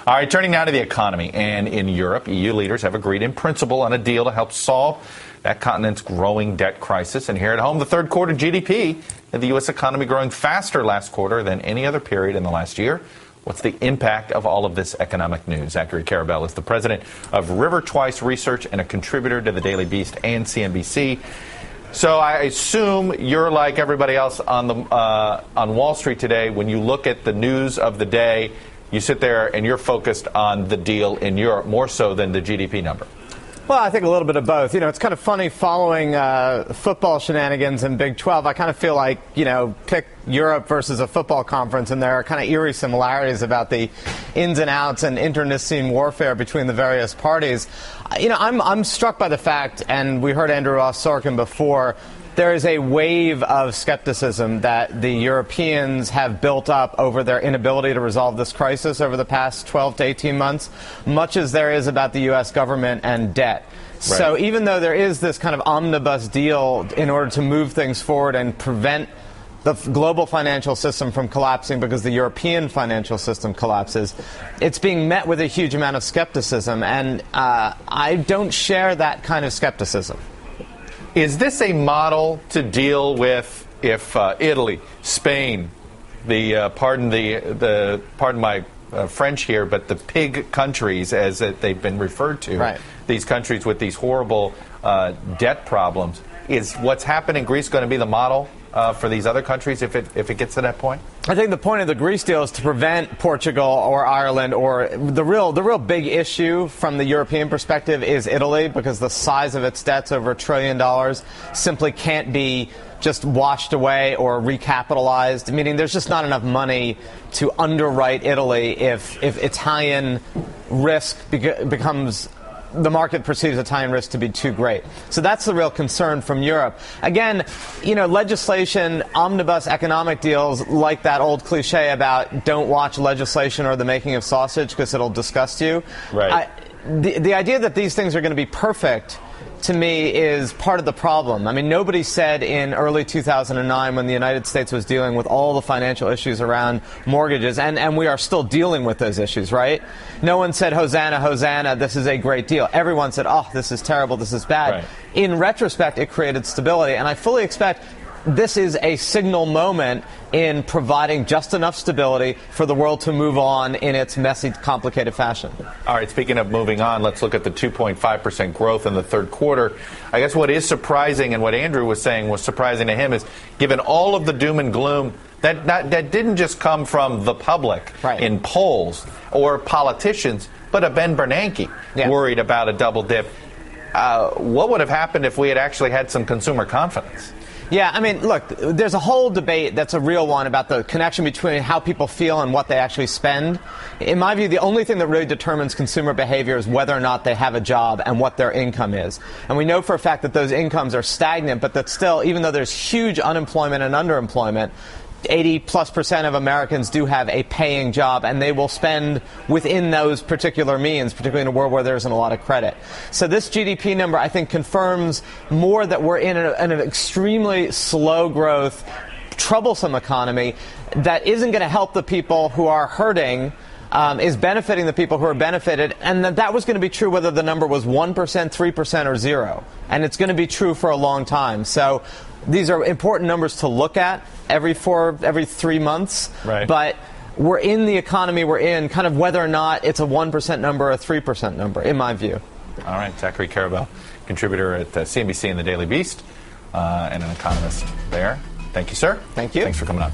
All right, turning now to the economy. And in Europe, EU leaders have agreed in principle on a deal to help solve that continent's growing debt crisis. And here at home, the third quarter GDP of the U.S. economy growing faster last quarter than any other period in the last year. What's the impact of all of this economic news? Zachary Karabell is the president of River Twice Research and a contributor to the Daily Beast and CNBC. So I assume you're like everybody else on Wall Street today. When you look at the news of the day, you sit there and you're focused on the deal in Europe more so than the GDP number. Well, I think a little bit of both. You know, it's kind of funny following football shenanigans in Big 12. I kind of feel like, you know, pick Europe versus a football conference, and there are kind of eerie similarities about the ins and outs and internecine warfare between the various parties. You know, I'm struck by the fact, and we heard Andrew Ross Sorkin before, there is a wave of skepticism that the Europeans have built up over their inability to resolve this crisis over the past 12 to 18 months, much as there is about the U.S. government and debt. Right. So even though there is this kind of omnibus deal in order to move things forward and prevent the global financial system from collapsing because the European financial system collapses, it's being met with a huge amount of skepticism, and I don't share that kind of skepticism. Is this a model to deal with if Italy, Spain, pardon my French here, but the pig countries, as they've been referred to, right, these countries with these horrible debt problems, is what's happened in Greece going to be the model for these other countries if it gets to that point? I think the point of the Greece deal is to prevent Portugal or Ireland, or the real big issue from the European perspective is Italy, because the size of its debts, over $1 trillion, simply can't be just washed away or recapitalized, meaning there's just not enough money to underwrite Italy if Italian risk becomes, the market perceives Italian risk to be too great. So that's the real concern from Europe. Again, you know, legislation, omnibus economic deals, like that old cliche about don't watch legislation or the making of sausage because it'll disgust you. Right. The idea that these things are going to be perfect, to me, is part of the problem. I mean, nobody said in early 2009, when the United States was dealing with all the financial issues around mortgages, and we are still dealing with those issues, right? No one said, Hosanna, Hosanna, this is a great deal. Everyone said, oh, this is terrible, this is bad. Right. In retrospect, it created stability, and I fully expect this is a signal moment in providing just enough stability for the world to move on in its messy, complicated fashion. All right, speaking of moving on, let's look at the 2.5% growth in the third quarter. I guess what is surprising, and what Andrew was saying was surprising to him, is given all of the doom and gloom, that didn't just come from the public, right, in polls or politicians, but a Ben Bernanke worried about a double dip. What would have happened if we had actually had some consumer confidence? Yeah, I mean, look, there's a whole debate that's a real one about the connection between how people feel and what they actually spend. In my view, the only thing that really determines consumer behavior is whether or not they have a job and what their income is. And we know for a fact that those incomes are stagnant, but that still, even though there's huge unemployment and underemployment, 80+% of Americans do have a paying job, and they will spend within those particular means, particularly in a world where there isn't a lot of credit. So this GDP number, I think, confirms more that we're in an extremely slow growth, troublesome economy that isn't going to help the people who are hurting, is benefiting the people who are benefited, and that was going to be true whether the number was 1%, 3%, or 0. And it's going to be true for a long time. So these are important numbers to look at every 3 months. Right. But we're in the economy we're in, kind of whether or not it's a 1% number or a 3% number, in my view. All right. Zachary Karabell, contributor at CNBC and the Daily Beast, and an economist there. Thank you, sir. Thank you. Thanks for coming on.